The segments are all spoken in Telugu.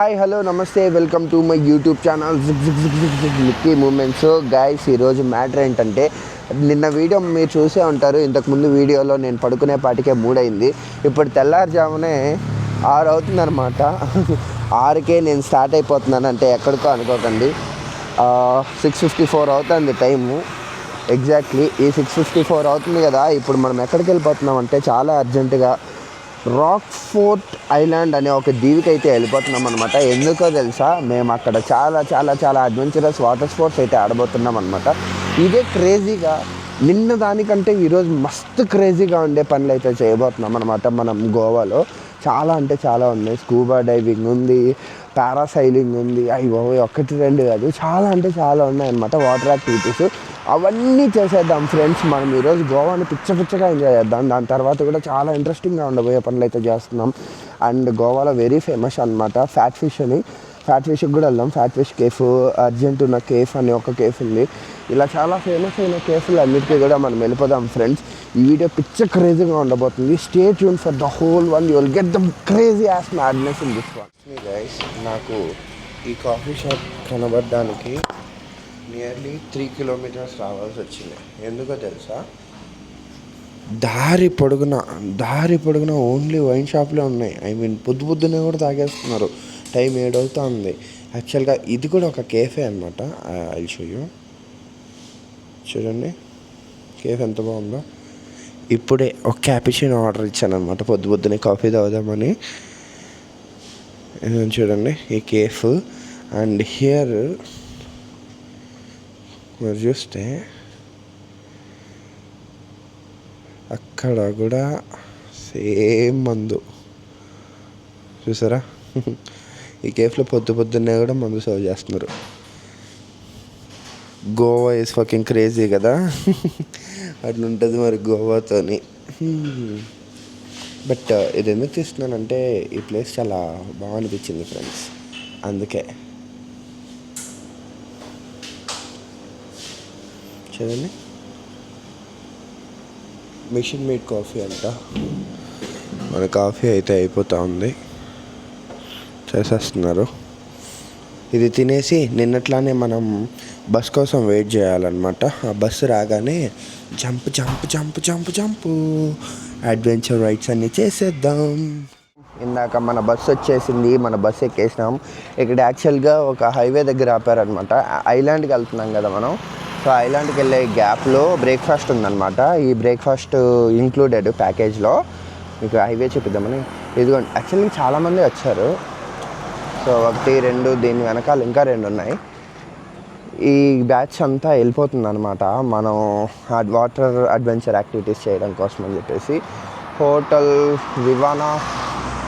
హాయ్ హలో నమస్తే welcome to my YouTube channel లిక్కీ మూమెంట్స్. గైస్ ఈరోజు మ్యాటర్ ఏంటంటే, నిన్న వీడియో మీరు చూసే ఉంటారు. ఇంతకుముందు వీడియోలో నేను పడుకునే పాటికే 3 అయింది. ఇప్పుడు తెల్లారుజామునే 6 అవుతుంది అనమాట. 6కే నేను స్టార్ట్ అయిపోతున్నాను అంటే ఎక్కడికో అనుకోకండి. 6:54 అవుతుంది టైము ఎగ్జాక్ట్లీ. ఈ 6:54 అవుతుంది కదా. ఇప్పుడు మనం ఎక్కడికి వెళ్ళిపోతున్నాం అంటే చాలా అర్జెంటుగా రాక్ ఫోర్ట్ ఐలాండ్ అనే ఒక దీవికి అయితే వెళ్ళిపోతున్నాం అనమాట. ఎందుకో తెలుసా, మేము అక్కడ చాలా చాలా చాలా అడ్వెంచరస్ వాటర్ స్పోర్ట్స్ అయితే ఆడబోతున్నాం అనమాట. ఇదే క్రేజీగా నిన్న దానికంటే ఈరోజు మస్తు క్రేజీగా ఉండే పనులు అయితే చేయబోతున్నాం అనమాట. మనం గోవాలో చాలా అంటే చాలా ఉన్నాయి. స్కూబా డైవింగ్ ఉంది, పారాసైలింగ్ ఉంది, అయ్యో 1-2 కాదు, చాలా అంటే చాలా ఉన్నాయన్నమాట వాటర్ యాక్టివిటీస్. అవన్నీ చేసేద్దాం ఫ్రెండ్స్. మనం ఈరోజు గోవాని పిచ్చగా ఎంజాయ్ చేద్దాం. దాని తర్వాత కూడా చాలా ఇంట్రెస్టింగ్గా ఉండబోయే పనులు అయితే చేస్తున్నాం. అండ్ గోవాలో వెరీ ఫేమస్ అనమాట ఫ్యాట్ ఫిష్ అని. ఫ్యాట్ ఫిష్కి కూడా వెళ్దాం. ఫ్యాట్ ఫిష్ కేఫ్, అర్జెంటున్నా కేఫ్ అని ఒక కేఫ్ ఉంది. ఇలా చాలా ఫేమస్ అయిన కేఫ్లు అన్నిటికీ కూడా మనం వెళ్ళిపోదాం ఫ్రెండ్స్. ఈ వీడియో పిచ్చ క్రేజీగా ఉండబోతుంది. Stay tune for the whole one. You will get the crazy ass madness in this one. Guys, నాకు ఈ కాఫీ షాప్ కనబడడానికి నియర్లీ 3 కిలోమీటర్స్ రావాల్సి వచ్చింది. ఎందుకో తెలుసా, దారి పొడుగున ఓన్లీ వైన్ షాప్లే ఉన్నాయి. పొద్దునే కూడా తాగేస్తున్నారు. టైం 7 అవుతుంది. యాక్చువల్గా ఇది కూడా ఒక కేఫే అనమాట. I show you. చూడండి కేఫ్ ఎంత బాగుందో. ఇప్పుడే ఒక క్యాపుచినో ఆర్డర్ ఇచ్చాను అనమాట పొద్దునే కాఫీ తాగుదామని. చూడండి ఈ కేఫ్. అండ్ హియర్ మీరు చూస్తే అక్కడ కూడా సేమ్ మందు చూసారా. ఈ కేఫ్లో పొద్దున్నే కూడా మందు సర్వ్ చేస్తున్నారు. గోవా ఈజ్ ఫకింగ్ క్రేజీ కదా. అట్లా ఉంటుంది మరి గోవాతోని. బట్ ఇది ఎందుకు తీస్తున్నానంటే, ఈ ప్లేస్ చాలా బాగా అనిపించింది ఫ్రెండ్స్, అందుకే. చూడండి మిషన్ మేడ్ కాఫీ అంట. మన కాఫీ అయితే అయిపోతూ ఉంది, చేసేస్తున్నారు. ఇది తినేసి నిన్నట్లానే మనం బస్ కోసం వెయిట్ చేయాలన్నమాట. ఆ బస్సు రాగానే జంప్ అడ్వెంచర్ రైడ్స్ అన్నీ చేసేద్దాం. ఇందాక మన బస్సు వచ్చేసింది, మన బస్సు ఎక్కేసినాం. ఇక్కడ యాక్చువల్గా ఒక హైవే దగ్గర ఆపారనమాట. ఐలాండ్కి వెళ్తున్నాం కదా మనం. సో ఐలాండ్కి వెళ్ళే గ్యాప్లో బ్రేక్ఫాస్ట్ ఉందన్నమాట. ఈ బ్రేక్ఫాస్ట్ ఇంక్లూడెడ్ ప్యాకేజ్లో. మీకు హైవే చూపిద్దామని. ఇదిగోండి, యాక్చువల్లీ చాలామంది వచ్చారు. సో 1, 2, దీని వెనకాల ఇంకా 2 ఉన్నాయి. ఈ బ్యాచ్ అంతా వెళ్ళిపోతుంది అనమాట. మనం వాటర్ అడ్వెంచర్ యాక్టివిటీస్ చేయడం కోసం అని చెప్పేసి హోటల్ వివానా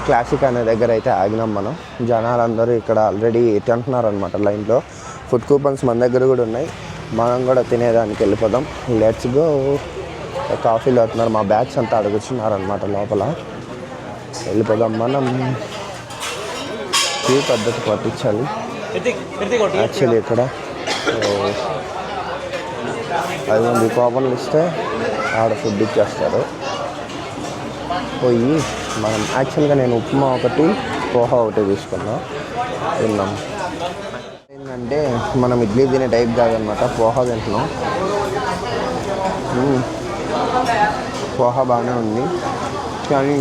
క్లాసిక్ అనే దగ్గర అయితే ఆగినాం మనం. జనాలందరూ ఇక్కడ ఆల్రెడీ తింటున్నారనమాట లైన్లో. ఫుడ్ కూపన్స్ మన దగ్గర కూడా ఉన్నాయి. మనం కూడా తినేదానికి వెళ్ళిపోదాం. Let's go. కాఫీలు అవుతున్నారు, మా బ్యాచ్ అంతా అడుగుతున్నారనమాట లోపల. వెళ్ళిపోదాం మనం. ఈ పద్ధతి పట్టించాలి యాక్చువల్లీ ఇక్కడ. అది కూపన్లు ఇస్తే ఆడ ఫుడ్ ఇచ్చేస్తారు. పోయి మనం యాక్చువల్గా నేను ఉప్మా ఒకటి, పోహా ఒకటి తీసుకున్నా, తిన్నాం. ఏంటంటే మనం ఇడ్లీ తినే టైప్ కాదనమాట, పోహా తింటున్నాం. పోహా బాగానే ఉంది, కానీ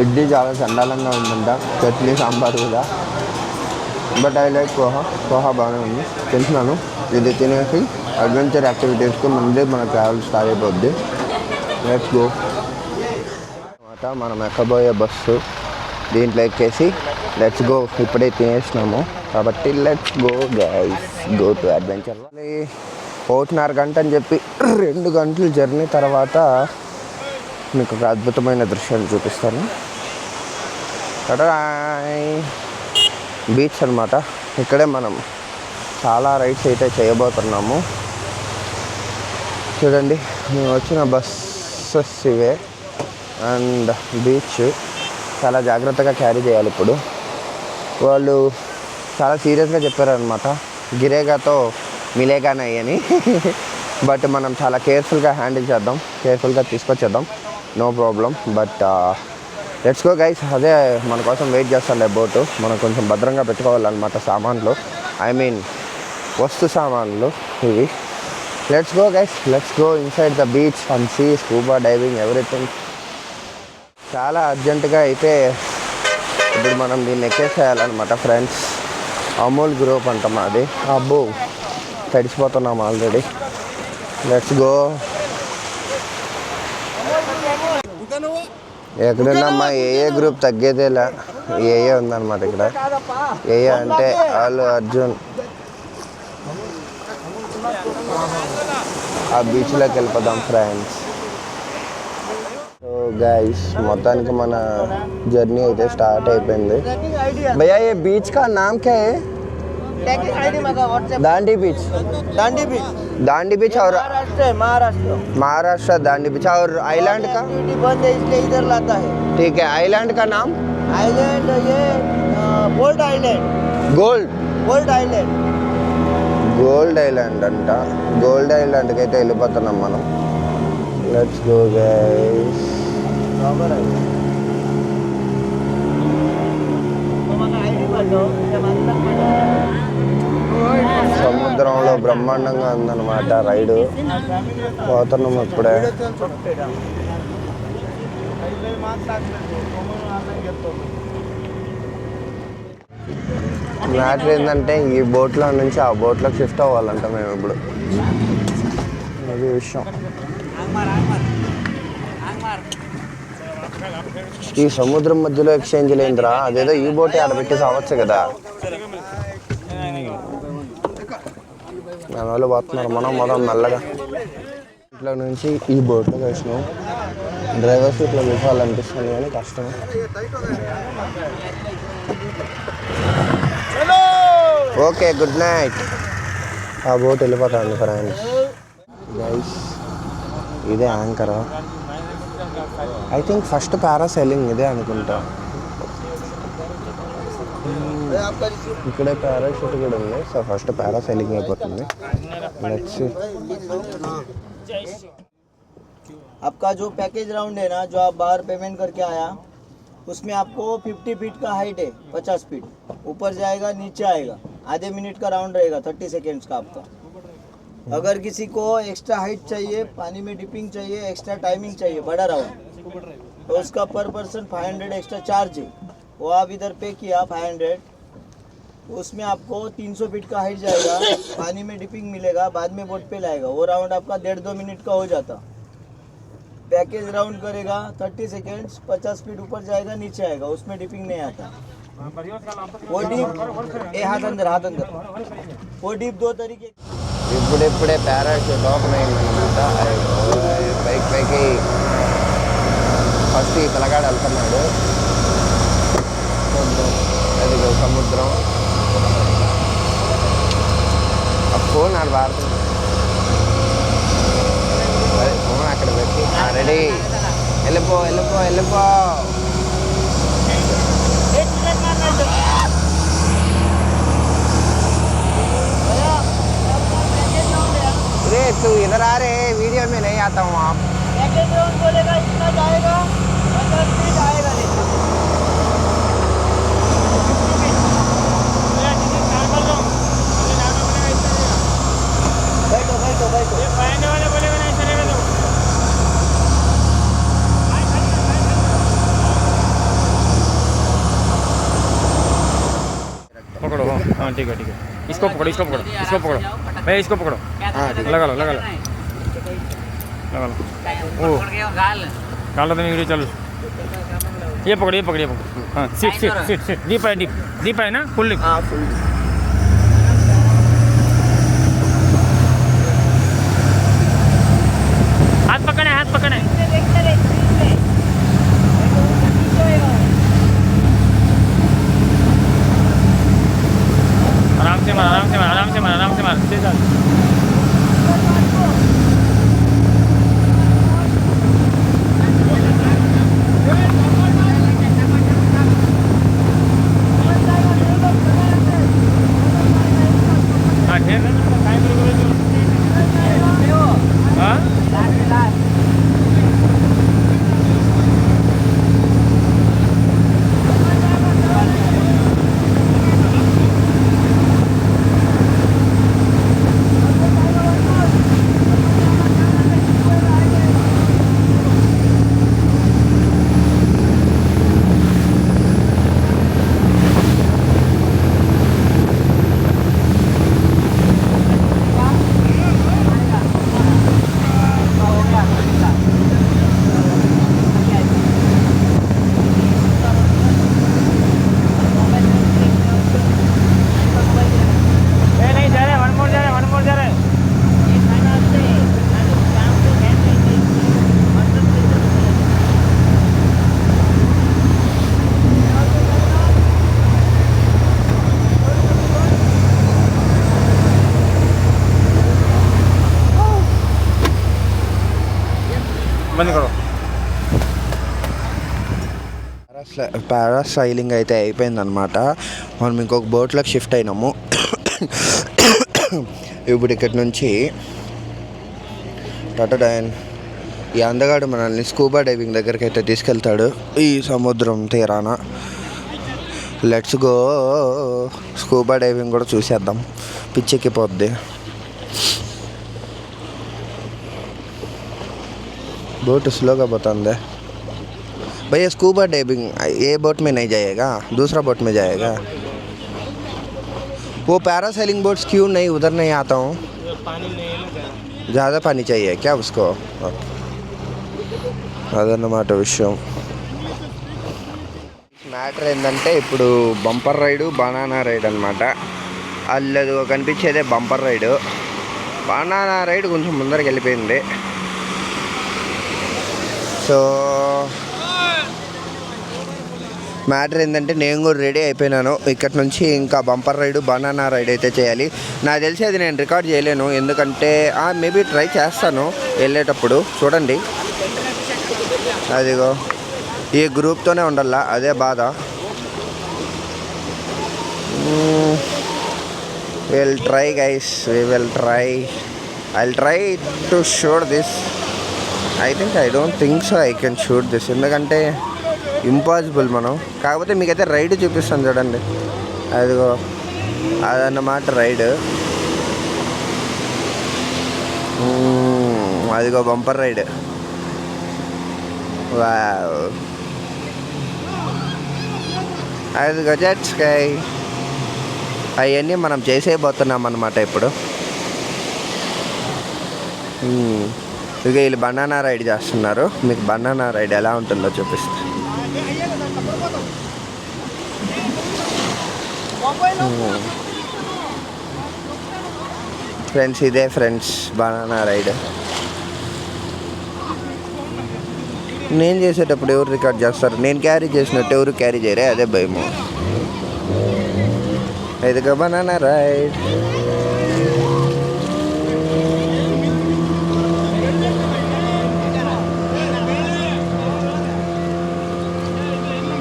ఇడ్లీ చాలా చండాలంగా ఉందంట. చట్నీ సాంబార్ కూడా. బట్ ఐ లైక్ పోహా బాగానే ఉంది, తింటున్నాను. ఇది తినేసి అడ్వెంచర్ యాక్టివిటీస్కి ముందే మన ట్రావెల్ స్టార్ట్ అయిపోద్ది. Let's go. తర్వాత మనం ఎక్కబోయే బస్సు దీంట్లో ఎక్కేసి లెట్స్ గో. ఇప్పుడే తినేసినాము కాబట్టి let's go guys, go to adventure. 1.5 గంట అని చెప్పి 2 గంటల జర్నీ తర్వాత మీకు ఒక అద్భుతమైన దృశ్యాన్ని చూపిస్తాను. బీచ్ అనమాట. ఇక్కడే మనం చాలా రైడ్స్ అయితే చేయబోతున్నాము. చూడండి, మేము వచ్చిన బస్సెస్ ఇవే. అండ్ బీచ్ చాలా జాగ్రత్తగా క్యారీ చేయాలి. ఇప్పుడు వాళ్ళు చాలా సీరియస్గా చెప్పారనమాట, గిరేగాతో మిలేగానే అని. బట్ మనం చాలా కేర్ఫుల్గా హ్యాండిల్ చేద్దాం, కేర్ఫుల్గా తీసుకొచ్చేద్దాం, no problem. But let's go guys. అదే మన కోసం వెయిట్ చేస్తానులే బోటు. మనం కొంచెం భద్రంగా పెట్టుకోవాలన్నమాట సామాన్లు, ఐ మీన్ వస్తు సామాన్లు ఇవి. Let's go guys, let's go inside the beach and see scuba diving everything. చాలా అర్జెంటుగా అయితే ఇప్పుడు మనం దీన్ని ఎక్కేసేయాలన్నమాట ఫ్రెండ్స్. అమూల్ గ్రూప్ అంటాం అది. అబ్బో తడిసిపోతున్నాం ఆల్రెడీ. Let's go. ఎక్కడున్నామ్మా ఏ గ్రూప్ తగ్గేదేలా, ఏ ఉందన్నమాట ఇక్కడ. ఏ అంటే అల్లు అర్జున్. ఆ బీచ్లోకి వెళ్ళిపోదాం ఫ్రెండ్స్. సో గైస్ మొత్తానికి మన జర్నీ అయితే స్టార్ట్ అయిపోయింది. భయ్యా ఏ బీచ్ కా నామ్ క్యా హై? दांडी बीच. दांडी बीच. दांडी बीच और महाराष्ट्र. महाराष्ट्र दांडी बीच. और आइलैंड का बंद है इसलिए इधर लाता है. ठीक है. आइलैंड का नाम? आइलैंड ये gold island. Gold gold island. Gold island అంట. గోల్డ్ ఐలాండ్కి అయితే వెళ్ళిపోతున్నాం మనం. Let's go guys. సముద్రంలో బ్రహ్మాండంగా ఉందన్నమాట రైడు. పోతున్నాం ఇప్పుడే. మ్యాటర్ ఏంటంటే ఈ బోట్లో నుంచి ఆ బోట్లోకి షిఫ్ట్ అవ్వాలంట మేము ఇప్పుడు. అది విషయం. ఈ సముద్రం మధ్యలో ఎక్స్చేంజ్ లేదురా. అదేదో ఈ బోటే ఆడబెట్టేసి అవ్వచ్చు కదా. మన వాళ్ళు పోతున్నారు, మనం మెల్లగా ఇట్లా నుంచి ఈ బోట్లో వేసినాం. డ్రైవర్ సీట్లో కూర్చోవాలనిపిస్తుంది కానీ కష్టం. Okay good night. ఆ బోట్ వెళ్ళిపోతాను ఫ్రెండ్స్. గైస్ ఇదే anchor. I think first parasailing ఇదే అనుకుంటా. इकड़े पैराशूट కూడా ఉంది సో ఫస్ట్ పారాసైలింగ్ అయిపోతుంది నెక్స్ట్ आपका जो पैकेज राउंड है ना जो आप बाहर पेमेंट करके आया उसमें आपको 50 फीट का हाइट है 50 फीट ऊपर जाएगा नीचे आएगा आधे मिनट का राउंड रहेगा 30 सेकेंड्स का आपका अगर किसी को एक्स्ट्रा हाइट चाहिए पानी में डिपिंग चाहिए एक्स्ट्रा टाइमिंग चाहिए बड़ा राउंड तो उसका पर पर्सन 500 एक्स्ट्रा चार्ज है वो आप इधर पे किया 500 उसमें आपको 300 फीट का हाइट जाएगा पानी में डिपिंग मिलेगा बाद में बोट पे लाएगा वो राउंड आपका 1.5-2 मिनट का हो जाता पैकेज राउंड करेगा 30 सेकेंड्स 50 फीट ऊपर जाएगा नीचे आएगा उसमें डिपिंग नहीं आता वो डीप हाथ अंदर वो डीप दो तरीके ఇప్పుడే పారాషూట్ ఓపెన్ అయిందనమాట పైకి ఫస్ట్ ఈ పిల్లగాడు వెళ్తున్నాడు అది సముద్రం ఆ ఫోన్ ఆడ వాడుతుంది అదే ఫోన్ అక్కడ పెట్టి రెడీ వెళ్ళిపో अरे तू इधर आ रहे वीडियो में नहीं आता हूँ आप बोलेगा इतना जाएगा 50 फीट आएगा बैठो पकड़ो हाँ ठीक है इसको पकड़ो भैया इसको पकड़ो लगा लो ओ गाल तो वीडियो चलो ये पकड़ो हाँ सीट डीप है ना फुल हाथ पकड़े आराम से मार बंद करो పారాసైలింగ్ అయితే అయిపోయిందనమాట. మనం ఇంకొక బోట్లోకి షిఫ్ట్ అయినాము. ఇప్పుడు ఇక్కడి నుంచి టటడైన్ ఈ అందగాడు మనల్ని స్కూబా డైవింగ్ దగ్గరికి అయితే తీసుకెళ్తాడు ఈ సముద్రం తీరాన. Let's go. స్కూబా డైవింగ్ కూడా చూసేద్దాం, పిచ్చెక్కిపోద్ది. बोट स्लोगा बतांदे भैया. स्कूबा डाइविंग ये बोट में नहीं जाएगा, दूसरा बोट में जाएगा. वो पैरासेलिंग बोट्स क्यों नहीं उधर नहीं आता हूँ? ज़्यादा पानी चाहिए क्या उसको? అదన్నమాట విషయం. మ్యాటర్ ఏంటంటే ఇప్పుడు బంపర్ రైడు, బనానా రైడ్ అనమాట. అల్లదు కనిపించేదే బంపర్ రైడు. బనానా రైడ్ కొంచెం ముందరికి వెళ్ళిపోయింది. సో మ్యాటర్ ఏంటంటే నేను కూడా రెడీ అయిపోయినాను. ఇక్కడ నుంచి ఇంకా బంపర్ రైడు, బనానా రైడ్ అయితే చేయాలి. నాకు తెలిసి అది నేను రికార్డ్ చేయలేను, ఎందుకంటే మేబీ ట్రై చేస్తాను వెళ్ళేటప్పుడు. చూడండి అదిగో ఈ గ్రూప్తోనే ఉండాలా, అదే బాధ. Will try guys, we will try. I will try to shoot this. I don't think so I can shoot this, ఎందుకంటే ఇంపాసిబుల్ మనం. కాకపోతే మీకైతే రైడ్ చూపిస్తాను చూడండి. అదిగో అదన్నమాట రైడ్. అదిగో బంపర్ రైడ్. వావ్. అదిగో జెట్ స్కై. అవన్నీ మనం చేసేయబోతున్నాం అన్నమాట ఇప్పుడు. ఇక వీళ్ళు బనానా రైడ్ చేస్తున్నారు. మీకు బనానా రైడ్ ఎలా ఉంటుందో చూపిస్తా. ఫ్రెండ్స్ ఇదే ఫ్రెండ్స్ బనానా రైడ్. నేను చేసేటప్పుడు ఎవరు రికార్డ్ చేస్తారు? నేను క్యారీ చేసినట్టు ఎవరు క్యారీ చేయరే, అదే భయము. ఇదిగో బనానా రైడ్.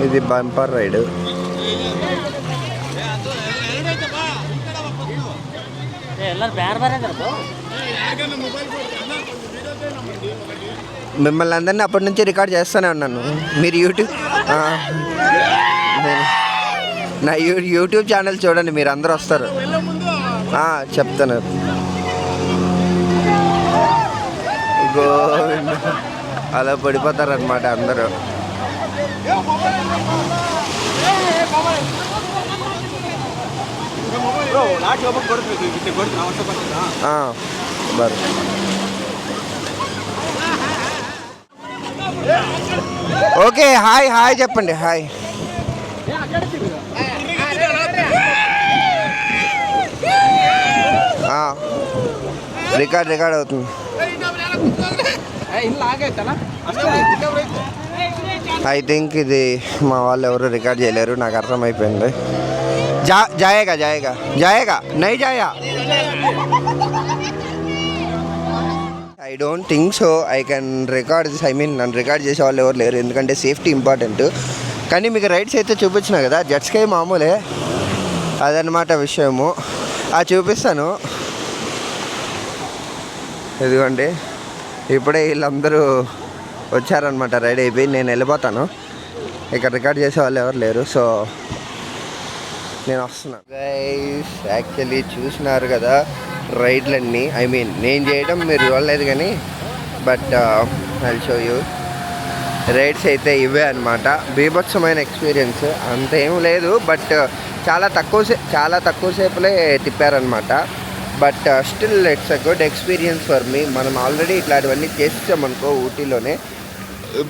ఇది బంపర్ రైడ్. మిమ్మల్ని అందరినీ అప్పటి నుంచి రికార్డ్ చేస్తూనే ఉన్నాను. మీరు యూట్యూబ్ నా యూట్యూబ్ ఛానల్ చూడండి, మీరు అందరూ వస్తారు. చెప్తాను. గోవింద అలా పడిపోతారనమాట అందరూ. ఓకే హాయ్ హాయ్ చెప్పండి. హాయ్. రికార్డ్ అవుతుంది. ఐ థింక్ ఇది మా వాళ్ళు ఎవరు రికార్డ్ చేయలేరు, నాకు అర్థమైపోయింది. జాయేగా జాయేగా జాయేగా నై జాయా. I don't think so I can record this. I mean నన్ను రికార్డ్ చేసే వాళ్ళు ఎవరు లేరు, ఎందుకంటే సేఫ్టీ ఇంపార్టెంట్. కానీ మీకు రైడ్స్ అయితే చూపించిన కదా, జెట్ స్కై మామూలే, అదనమాట విషయము. చూపిస్తాను. ఇదిగోండి ఇప్పుడే వీళ్ళందరూ వచ్చారనమాట, రెడీ అయిపోయి. నేను వెళ్ళిపోతాను, ఇక్కడ రికార్డ్ చేసే వాళ్ళు ఎవరు లేరు, సో నేను వస్తున్నాను. గైస్ యాక్చువల్లీ చూసినారు కదా రైడ్లన్నీ. ఐ మీన్ నేను చేయడం మీరు చూడలేదు కానీ, but I show you. Rides అయితే ఇవే అనమాట. బీభత్సమైన ఎక్స్పీరియన్స్. అంతేం లేదు, బట్ చాలా తక్కువ సేపులే తిప్పారనమాట. But still it's a good experience for me. మనం ఆల్రెడీ ఇట్లాంటివన్నీ చేసామనుకో ఊటీలోనే,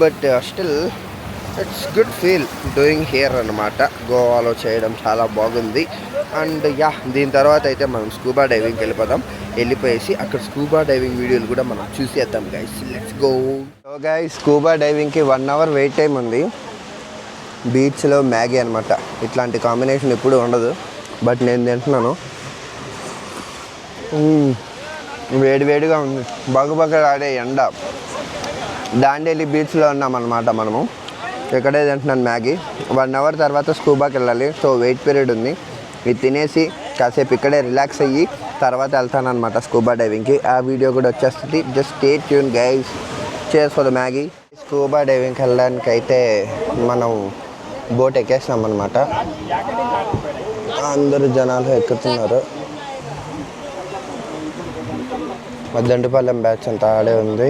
but still it's good feel doing here అనమాట. గోవాలో చేయడం చాలా బాగుంది. అండ్ దీని తర్వాత అయితే మనం స్కూబా డైవింగ్కి వెళ్ళిపోయేసి అక్కడ స్కూబా డైవింగ్ వీడియోలు కూడా మనం చూసేద్దాం guys. Let's go. So guys scuba డైవింగ్కి 1 hour వెయిట్ టైం ఉంది. బీచ్లో మ్యాగీ అనమాట. ఇట్లాంటి కాంబినేషన్ ఎప్పుడు ఉండదు, బట్ నేను తింటున్నాను. వేడివేడిగా ఉంది, బగబగలాడే ఎండ. దాండేలి బీచ్లో ఉన్నామన్నమాట మనము. ఇక్కడే తింటున్నాను మ్యాగీ. 1 అవర్ తర్వాత స్కూబాకి వెళ్ళాలి. సో వెయిట్ పీరియడ్ ఉంది. ఇది తినేసి కాసేపు ఇక్కడే రిలాక్స్ అయ్యి తర్వాత వెళ్తానమాట స్కూబా డైవింగ్కి. ఆ వీడియో కూడా వచ్చేస్తుంది. Just stay tune guys. Cheers for the Maggi. Scuba డైవింగ్కి వెళ్ళడానికి అయితే మనం బోట్ ఎక్కేసినాం అనమాట. అందరూ జనాలు ఎక్కుతున్నారు. మద్దంటిపాలెం బ్యాచ్ అంతా ఆడే ఉంది.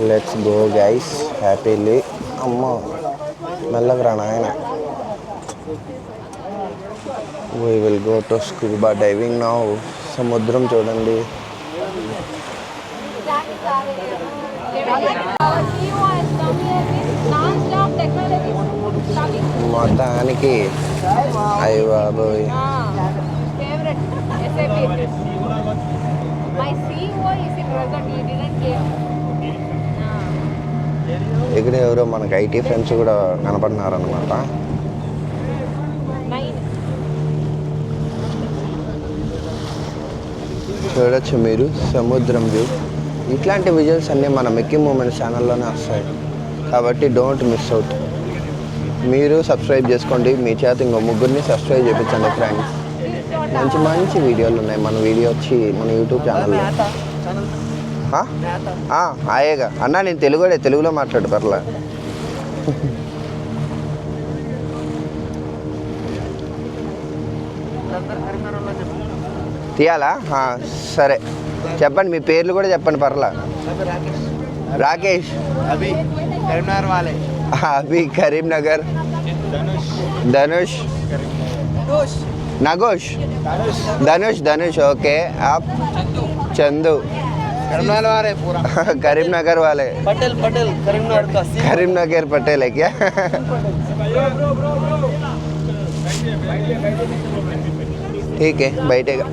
Let's go guys happily. అమ్మ మెల్లగా రా నాయన. We will go to scuba diving now. సముద్రం చూడండి. మొత్తానికి అయ్య బాబోయ్. ఇక్కడ ఎవరో మనకి ఐటీ ఫ్రెండ్స్ కూడా కనపడినారనమాట. చూడొచ్చు మీరు సముద్రం వ్యూ. ఇట్లాంటి విజువల్స్ అన్నీ మన మెక్కి మూమెంట్స్ ఛానల్లోనే వస్తాయి కాబట్టి డోంట్ మిస్ అవుట్. మీరు సబ్స్క్రైబ్ చేసుకోండి. మీ చేత ఇంకో ముగ్గురిని సబ్స్క్రైబ్ చేయించండి ఫ్రెండ్స్. మంచి మంచి వీడియోలు ఉన్నాయి మన వీడియో వచ్చి మన యూట్యూబ్ ఛానల్లో. ఆయేగా అన్నా, నేను తెలుగులో మాట్లాడు పర్లే. తీయాలా? సరే చెప్పండి, మీ పేర్లు కూడా చెప్పండి పర్లా. రాకేష్, అభి కరీంనగర్, ధనుష్, నగోష్, ధనుష్ ఓకే. आप चंदू करीमनगर वाले पटेल करीमनगर पटेल है क्या? ठीक है बैठेगा.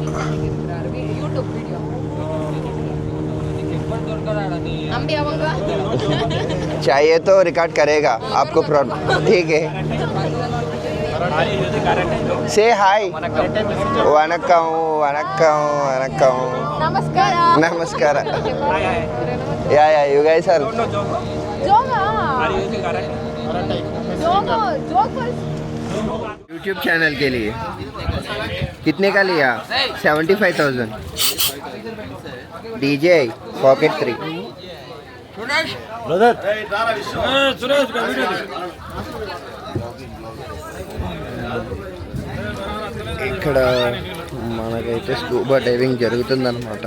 चाहिए तो रिकॉर्ड करेगा आपको प्रॉब्लम. ठीक है. से हाय. वनक्कम नमस्कार. या you guys our YouTube channel के लिए कितने का लिया? 75,000. DJ pocket 3. ఇక్కడ మనకైతే స్కూబా డైవింగ్ జరుగుతుందన్నమాట.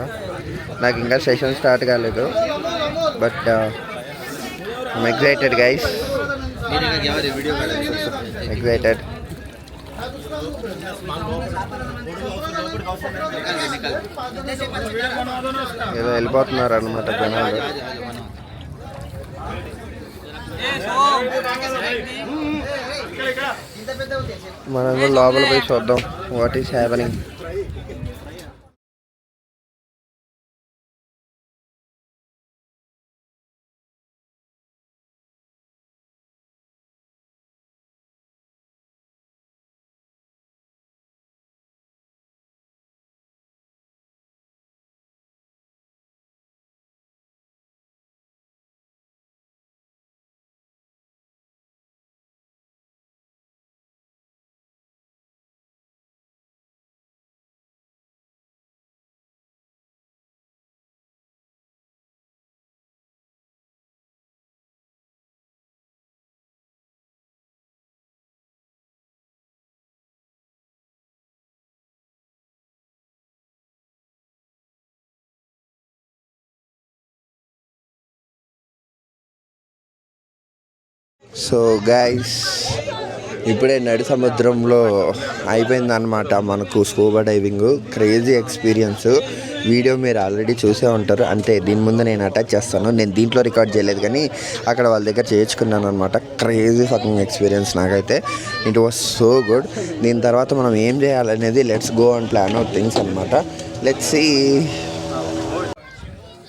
నాకు ఇంకా సెషన్ స్టార్ట్ కాలేదు but I'm excited guys. Excited. ఏదో వెళ్ళిపోతున్నారు అన్నమాట జనాలు. మనం కూడా లోపల పోయి చూద్దాం what is happening. So guys ఇప్పుడే నడి సముద్రంలో అయిపోయిందన్నమాట మనకు scuba diving. Crazy experience. Video మీరు ఆల్రెడీ చూసే ఉంటారు. అంటే దీని ముందు నేను అటాచ్ చేస్తాను. నేను దీంట్లో రికార్డ్ చేయలేదు కానీ అక్కడ వాళ్ళ దగ్గర చేయించుకున్నాను అనమాట. క్రేజీ ఫకింగ్ ఎక్స్పీరియన్స్ నాకైతే. It was so good. దీని తర్వాత మనం ఏం చేయాలనేది let's go and plan out things అనమాట. Let's see.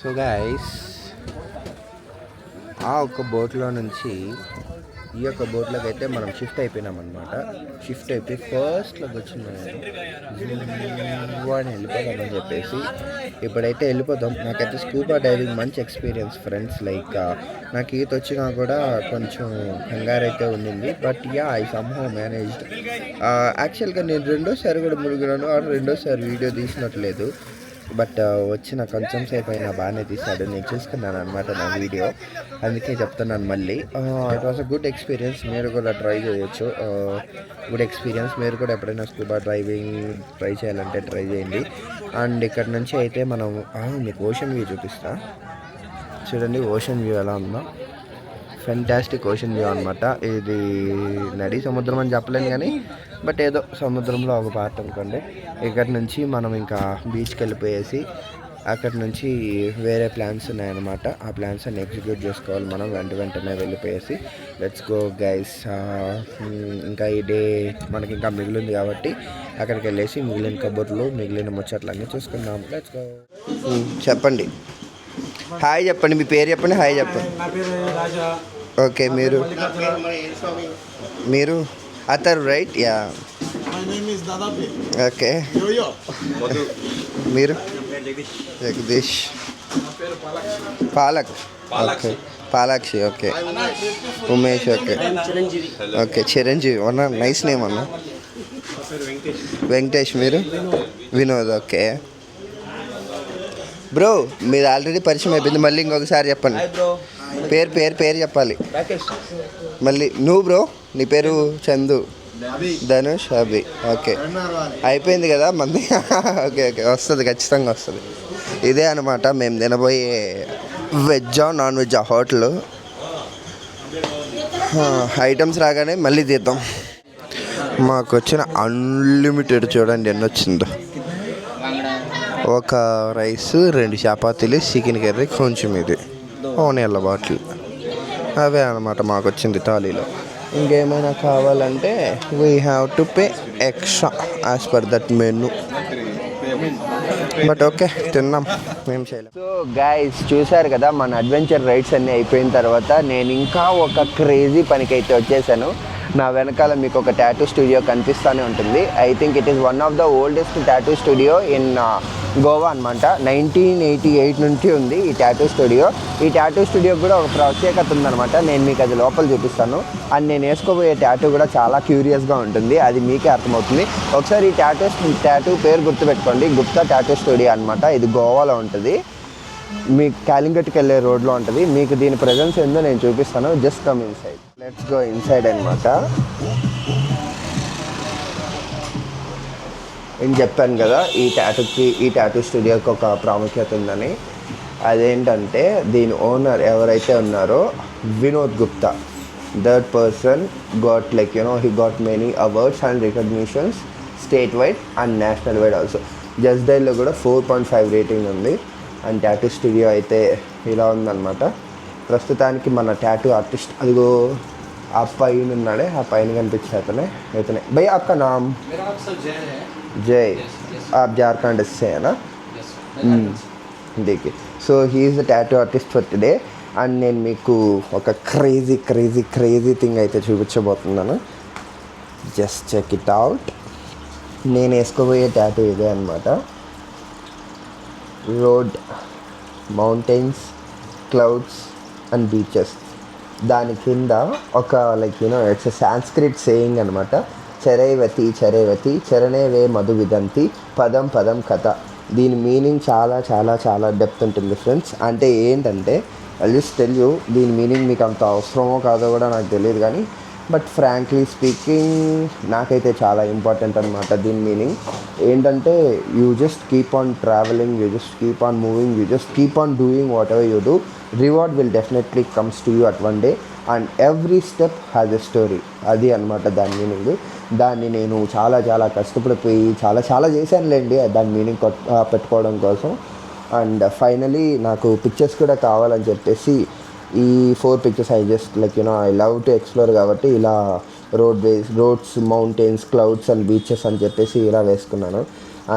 సో గైస్ ఆ ఒక్క బోట్లో నుంచి ఈ యొక్క బోట్లోకి అయితే మనం షిఫ్ట్ అయిపోయినాం అనమాట. షిఫ్ట్ అయిపోయి ఫస్ట్లోకి వచ్చిన అని వెళ్ళిపోదామని చెప్పేసి ఇప్పుడైతే వెళ్ళిపోదాం. నాకైతే స్కూబా డైవింగ్ మంచి ఎక్స్పీరియన్స్ ఫ్రెండ్స్. లైక్ నాకు ఈత వచ్చినా కూడా కొంచెం కంగారు అయితే ఉండింది. But yeah I somehow managed. యాక్చువల్గా నేను రెండోసారి కూడా మునిగినాను. రెండోసారి వీడియో తీసినట్లేదు. బట్ వచ్చిన కొంచెం సేపు అయినా బాగానే తీశాడు. నేను చూసుకున్నాను అనమాట నా వీడియో, అందుకే చెప్తున్నాను మళ్ళీ. It was a good experience. మీరు కూడా ట్రై చేయొచ్చు. Good experience. మీరు కూడా ఎప్పుడైనా స్కూబా డ్రైవింగ్ ట్రై చేయాలంటే ట్రై చేయండి. అండ్ ఇక్కడ నుంచి అయితే మనం మీకు ఓషన్ వ్యూ చూపిస్తా. చూడండి ఓషన్ వ్యూ ఎలా ఉందో. ఫెంటాస్టిక్ ఓషన్ వ్యూ అనమాట. ఇది నడి సముద్రం అని చెప్పలేను కానీ బట్ ఏదో సముద్రంలో ఒక పార్ట్ అనుకోండి. ఇక్కడ నుంచి మనం ఇంకా బీచ్కి వెళ్ళిపోయేసి అక్కడ నుంచి వేరే ప్లాన్స్ ఉన్నాయన్నమాట. ఆ ప్లాన్స్ అన్ని ఎగ్జిక్యూట్ చేసుకోవాలి మనం వెంటనే వెళ్ళిపోయేసి. Let's go guys. ఇంకా ఈ డే మనకి ఇంకా మిగిలింది కాబట్టి అక్కడికి వెళ్ళేసి మిగిలిన కబుర్లు మిగిలిన ముచ్చట్లన్నీ చూసుకుందాం. Let's go. చెప్పండి, హాయ్ చెప్పండి. మీ పేరు చెప్పండి, హాయ్ చెప్పండి. ఓకే, మీరు అతరు రైట్? Ya, okay. మీరు? Jagdish. Palak. Okay, Palakshi. Okay, Umesh. Okay, okay. Chiranjeevi అన్న, నైస్ నేమ్ అన్న. వెంకటేష్. మీరు? వినోద్. ఓకే బ్రో, మీరు ఆల్రెడీ పరిచయం అయిపోయింది. మళ్ళీ ఇంకొకసారి చెప్పండి. పేరు చెప్పాలి మళ్ళీ. నువ్వు బ్రో, నీ పేరు? చందు, ధనుష్, అభి. ఓకే, అయిపోయింది కదా మంది. ఓకే వస్తుంది, ఖచ్చితంగా వస్తుంది. ఇదే అనమాట మేము తినబోయే వెజ్జా నాన్ వెజ్జా హోటల్. ఐటమ్స్ రాగానే మళ్ళీ తీద్దాం. మాకు వచ్చిన అన్లిమిటెడ్ చూడండి ఎన్ని వచ్చిందో. ఒక రైస్, 2 చపాతీలు, చికెన్ కర్రీ, కొంచెం ఇది నీళ్ళ బాటిల్. అవే అనమాట మాకు వచ్చింది థాలీలో. ఇంకేమైనా కావాలంటే we have to pay extra as per that menu. But okay, తిన్నాం, మేము చేయలేం. సో గైస్, చూశారు కదా మన అడ్వెంచర్ రైడ్స్ అన్నీ అయిపోయిన తర్వాత నేను ఇంకా ఒక క్రేజీ పనికి అయితే వచ్చేసాను. నా వెనకాల మీకు ఒక టాటూ స్టూడియో కనిపిస్తూనే ఉంటుంది. I think it is one of the oldest tattoo studio in Goa అనమాట. 1988 నుంచి ఉంది ఈ టాటూ స్టూడియో. ఈ టాటూ స్టూడియోకి కూడా ఒక ప్రత్యేకత ఉందన్నమాట. నేను మీకు అది లోపల చూపిస్తాను. అండ్ నేను వేసుకోబోయే టాటూ కూడా చాలా క్యూరియస్గా ఉంటుంది, అది మీకే అర్థమవుతుంది. ఒకసారి ఈ టాటూ పేరు గుర్తుపెట్టుకోండి, గుప్తా టాటూ స్టూడియో అనమాట. ఇది గోవాలో ఉంటుంది. మీకు కాలింగట్కి వెళ్ళే రోడ్లో ఉంటుంది. మీకు దీని ప్రెజెన్స్ ఏందో నేను చూపిస్తాను. Just come inside. Let's go inside అనమాట. నేను చెప్పాను కదా ఈ టాటూ స్టూడియోకి ఒక ప్రాముఖ్యత ఉందని. అదేంటంటే దీని ఓనర్ ఎవరైతే ఉన్నారో Vinod Gupta, that person got like he got many awards and recognitions state wide and national wide also. Just డైల్లో కూడా 4.5 రేటింగ్ ఉంది. అండ్ టాటూ స్టూడియో అయితే ఇలా ఉందన్నమాట. ప్రస్తుతానికి మన టాటూ ఆర్టిస్ట్ అదిగో ఆ పైన ఉన్నాడే, ఆ పైన కనిపించే అతనే భయ్. आपका नाम? मेरा नाम सर जय है. जय. आप झारखंड से है ना? देखिए, so he is the tattoo artist for today. And నేను మీకు ఒక క్రేజీ థింగ్ అయితే చూపించబోతున్నాను. Just check it out. నేను వేసుకోబోయే టాటూ ఇదే అనమాట. Road, mountains, clouds and beaches. దాని కింద ఒక ఇట్స్ ఎ సాంస్క్రిట్ సేయింగ్ అనమాట. చరైవతి చరణే వే మధు విదంతి పదం కథ. దీని మీనింగ్ చాలా డెప్త్ ఉంటుంది ఫ్రెండ్స్. అంటే ఏంటంటే ఐ జస్ట్ టెల్ యూ, దీని మీనింగ్ మీకు అంత అవసరమో కాదో కూడా నాకు తెలియదు కానీ బట్ ఫ్రాంక్లీ స్పీకింగ్ నాకైతే చాలా ఇంపార్టెంట్ అనమాట. దీని మీనింగ్ ఏంటంటే you just keep on travelling, you just keep on moving, you just keep on doing what ever you do. Reward will definitely comes to you at one day and every step has a story. అది అనమాట దాని మీనింగ్. దాన్ని నేను చాలా కష్టపడిపోయి చాలా చేశానులేండి దాని మీనింగ్ పెట్టుకోవడం కోసం. అండ్ ఫైనలీ నాకు పిక్చర్స్ కూడా కావాలని చెప్పేసి ఈ 4 pictures I just I love to explore కాబట్టి ఇలా roads, mountains, clouds and beaches అని చెప్పేసి ఇలా వేసుకున్నాను.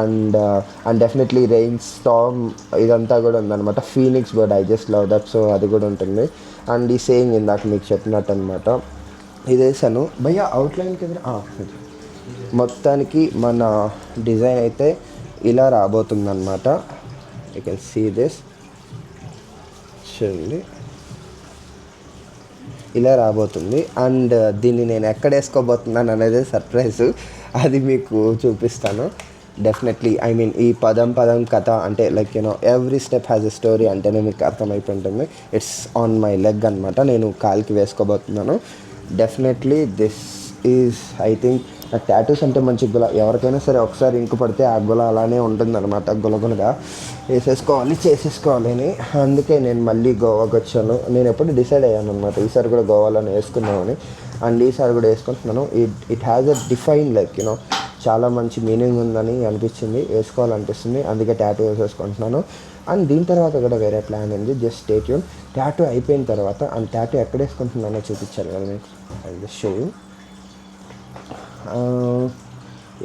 అండ్ డెఫినెట్లీ రెయిన్ స్టార్మ్ ఇదంతా కూడా ఉందన్నమాట. Phoenix bird, I just love that. So అది కూడా ఉంటుంది. అండ్ ఈ సేయింగ్ ఇందాక మీకు చెప్పినట్టు అనమాట, ఇది వేసాను భయ్యా అవుట్లైన్కి ఎదురు మొత్తానికి మన డిజైన్ అయితే ఇలా రాబోతుంది అనమాట. యూ కెన్ సీ దిస్ చూడండి, ఇలా రాబోతుంది. అండ్ దీన్ని నేను ఎక్కడ వేసుకోబోతున్నాను అనేది సర్ప్రైజ్, అది మీకు చూపిస్తాను డెఫినెట్లీ. ఐ మీన్ ఈ పదం కథ అంటే like you know every step has a story అంటేనే మీకు అర్థమైపోయి ఉంటుంది. ఇట్స్ ఆన్ మై లెగ్ అనమాట, నేను కాలికి వేసుకోబోతున్నాను. Definitely this is I think నాకు టాటూస్ అంటే మంచి గుల, ఎవరికైనా సరే ఒకసారి ఇంకు పడితే ఆ గుల అలానే ఉంటుందన్నమాట, గులగులగా చేసేసుకోవాలి అని. అందుకే నేను మళ్ళీ గోవాకి వచ్చాను. నేను ఎప్పుడు డిసైడ్ అయ్యాను అనమాట ఈసారి కూడా గోవాలోనే వేసుకున్నామని. అండ్ ఈసారి కూడా వేసుకుంటున్నాను. It has a define like you know చాలా మంచి మీనింగ్ ఉందని అనిపించింది, వేసుకోవాలనిపిస్తుంది, అందుకే టాటూ వేసేసుకుంటున్నాను. అండ్ దీని తర్వాత కూడా వేరే ప్లాన్ ఉంది, జస్ట్ స్టే ట్యూన్. టాటూ అయిపోయిన తర్వాత అండ్ టాటూ ఎక్కడ వేసుకుంటున్నానో చూపించాను కదా మీకు, ఐ జస్ట్ షో యూ.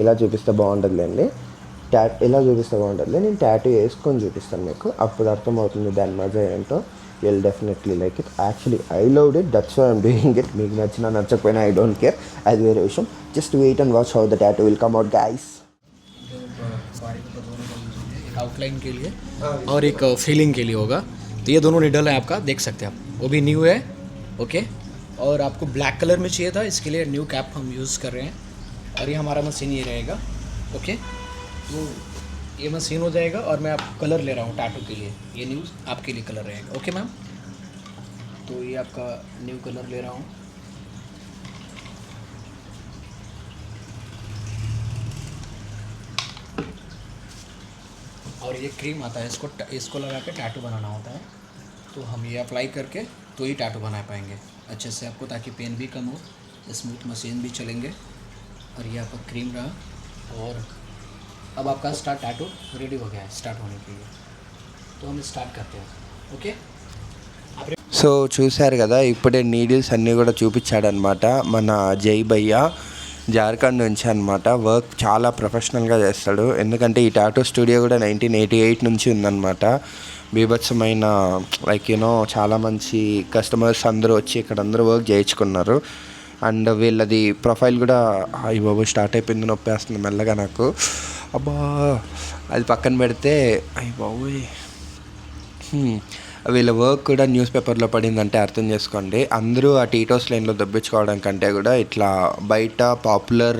ఇలా చూపిస్తే బాగుంటుందిలేండి, ఇలా చూపిస్తే బాగుంటుంది. నేను టాటూ వేసుకొని చూపిస్తాను మీకు, అప్పుడు అర్థమవుతుంది దాని మజా ఏంటో. you'll definitely like it. Actually I loved it, that's why I'm doing it. మీకు నచ్చినా నచ్చకపోయినా I don't care, అది వేరే విషయం. just wait and watch how the tattoo will come out guys. एक आउटलाइन के लिए और एक फीलिंग के लिए होगा, तो ये दोनों निडल है आपका, देख सकते हैं आप, वो भी न्यू है. ओके, और आपको ब्लैक कलर में चाहिए था, इसके लिए न्यू कैप हम यूज़ कर रहे हैं. और ये हमारा मशीन ये रहेगा. ओके, तो ये मशीन हो जाएगा और मैं आप कलर ले रहा हूँ टैटू के लिए, ये न्यू आपके लिए कलर रहेगा. ओके मैम, तो ये आपका न्यू कलर ले रहा हूँ. और ये क्रीम आता है, इसको लगा के टैटू बनाना होता है. तो हम ये अप्लाई करके तो ही टैटू बना पाएंगे अच्छे से आपको, ताकि पेन भी कम हो, स्मूथ मशीन भी चलेंगे. और ये आपका क्रीम रहा. और अब आपका स्टार्ट टैटू रेडी हो गया है स्टार्ट होने के लिए, तो हम स्टार्ट करते हैं. ओके, సో చూశారు కదా, ఇప్పుడే నీడిల్స్ అన్నీ కూడా చూపించాడనమాట మన జై భయ్య, జార్ఖండ్ నుంచి అనమాట. వర్క్ చాలా ప్రొఫెషనల్గా చేస్తాడు, ఎందుకంటే ఈ టాటూ స్టూడియో కూడా 1988 నుంచి ఉందన్నమాట. బీభత్సమైన లైక్ యూనో చాలా మంచి కస్టమర్స్ అందరూ వచ్చి ఇక్కడ అందరూ వర్క్ చేయించుకున్నారు. అండ్ వీళ్ళది ప్రొఫైల్ కూడా అయ్యి బాబు స్టార్ట్ అయిపోయింది, నొప్పేస్తుంది మెల్లగా నాకు. అబ్బా అది పక్కన పెడితే అయ్యి బాబోయ్, వీళ్ళ వర్క్ కూడా న్యూస్ పేపర్లో పడిందంటే అర్థం చేసుకోండి. అందరూ ఆ టీటోస్ లైన్లో దబ్బించుకోవడం కంటే కూడా ఇట్లా బయట పాపులర్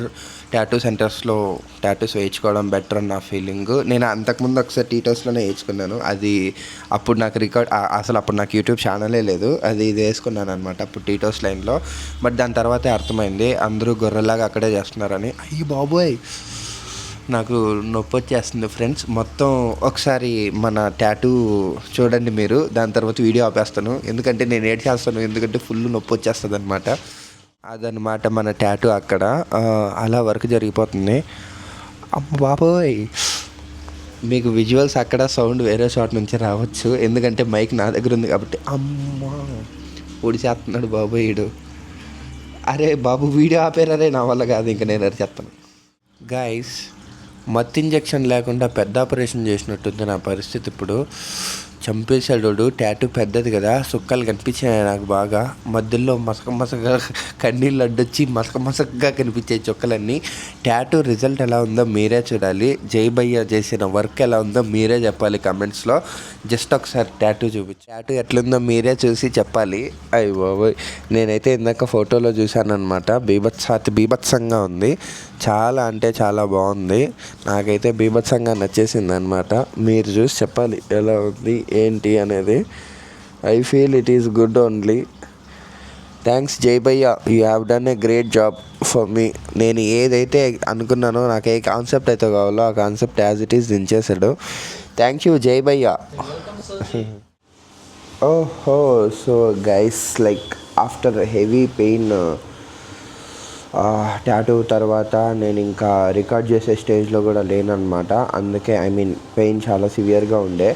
టాటూ సెంటర్స్లో టాటూస్ వేయించుకోవడం బెటర్ అని నా ఫీలింగ్. నేను అంతకుముందు ఒకసారి టీటోస్లోనే వేయించుకున్నాను, అది అప్పుడు నాకు రికార్డ్, అసలు అప్పుడు నాకు యూట్యూబ్ ఛానలే లేదు, అది ఇది వేసుకున్నాను అనమాట అప్పుడు టీటోస్ లైన్లో. బట్ దాని తర్వాతే అర్థమైంది అందరూ గొర్రెలాగా అక్కడే చేస్తున్నారని. అయ్యి బాబోయ్ నాకు నొప్పి వచ్చేస్తుంది ఫ్రెండ్స్. మొత్తం ఒకసారి మన టాటూ చూడండి మీరు, దాని తర్వాత వీడియో ఆపేస్తాను ఎందుకంటే నేను ఏడ్ చేస్తాను, ఎందుకంటే ఫుల్ నొప్పి వచ్చేస్తుంది అనమాట. అదనమాట మన టాటూ అక్కడ అలా వర్క్ జరిగిపోతుంది. అమ్మ బాబోయ్, మీకు విజువల్స్ అక్కడ సౌండ్ వేరే చోట నుంచి రావచ్చు, ఎందుకంటే మైక్ నా దగ్గర ఉంది కాబట్టి. అమ్మ పొడిచేస్తున్నాడు బాబోయ్ ఈడు. అరే బాబు వీడియో ఆపేరే, నా వల్ల కాదు ఇంకా నేను చెప్తాను. గైస్, మత్ ఇంజెక్షన్ లేకుండా పెద్ద ఆపరేషన్ చేసినట్టుంది నా పరిస్థితి ఇప్పుడు. చంపేశాడు. టాటూ పెద్దది కదా, సుక్కలు కనిపించాయి నాకు బాగా, మధ్యలో మసకగా కన్నీళ్ళు అడ్డొచ్చి మసకగా కనిపించాయి చుక్కలన్నీ. టాటూ రిజల్ట్ ఎలా ఉందో మీరే చూడాలి, జై భయ్య చేసిన వర్క్ ఎలా ఉందో మీరే చెప్పాలి కమెంట్స్లో. జస్ట్ ఒకసారి టాటూ చూపించి, టాటూ ఎట్లుందో మీరే చూసి చెప్పాలి. అయ్య బాబోయ్, నేనైతే ఇందాక ఫోటోలో చూశాను అనమాట, బీభత్సంగా ఉంది, చాలా అంటే చాలా బాగుంది, నాకైతే బీభత్సంగా నచ్చేసింది అనమాట. మీరు చూసి చెప్పాలి ఎలా ఉంది ఏంటి అనేది. I feel it is good only. Thanks Jai bhaiya, you have done a great job for me. నేను ఏదైతే అనుకున్నానో, నాకు ఏ కాన్సెప్ట్ అయితే కావాలో ఆ కాన్సెప్ట్ యాజ్ ఇట్ ఈస్ దించేశాడు. Thank you Jai bhaiya. ఓహో, so guys like after heavy pain tattoo తర్వాత నేను ఇంకా రికార్డ్ చేసే స్టేజ్లో కూడా లేనన్నమాట. అందుకే ఐ మీన్ పెయిన్ చాలా సివియర్గా ఉండే,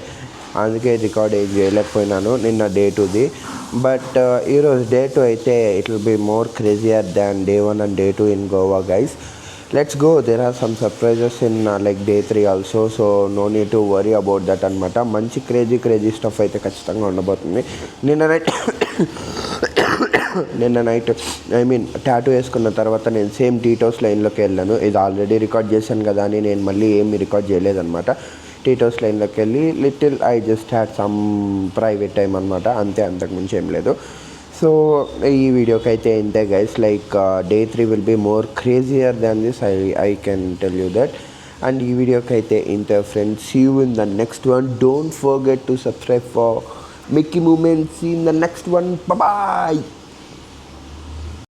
అందుకే రికార్డ్ ఏం చేయలేకపోయినాను నిన్న డే 2ది. బట్ ఈరోజు డే 2 అయితే it will be more crazier than day 1 and day 2 in Goa guys. Let's go, there are some surprises in like day 3 also, so no need to worry about that అనమాట. మంచి క్రేజీ స్టఫ్ అయితే ఖచ్చితంగా ఉండబోతుంది. నిన్న నైట్ నిన్న నైట్ టాటూ వేసుకున్న తర్వాత నేను సేమ్ టీటోస్ లైన్లోకి వెళ్ళాను. ఇది ఆల్రెడీ రికార్డ్ చేశాను కదా అని నేను మళ్ళీ ఏమి రికార్డ్ చేయలేదన్నమాట. టీటోస్ లైన్లోకి వెళ్ళి little I just had some private time అనమాట, అంతే, అంతకుమించి ఏం లేదు. సో ఈ వీడియోకి అయితే ఇంతే guys. Like day 3 will be more crazier than this, I can tell you that. And ఈ వీడియోకి అయితే ఇంతే friends. See you in the next one. Don't forget to subscribe for Mickey Moments in the next one. Bye bye.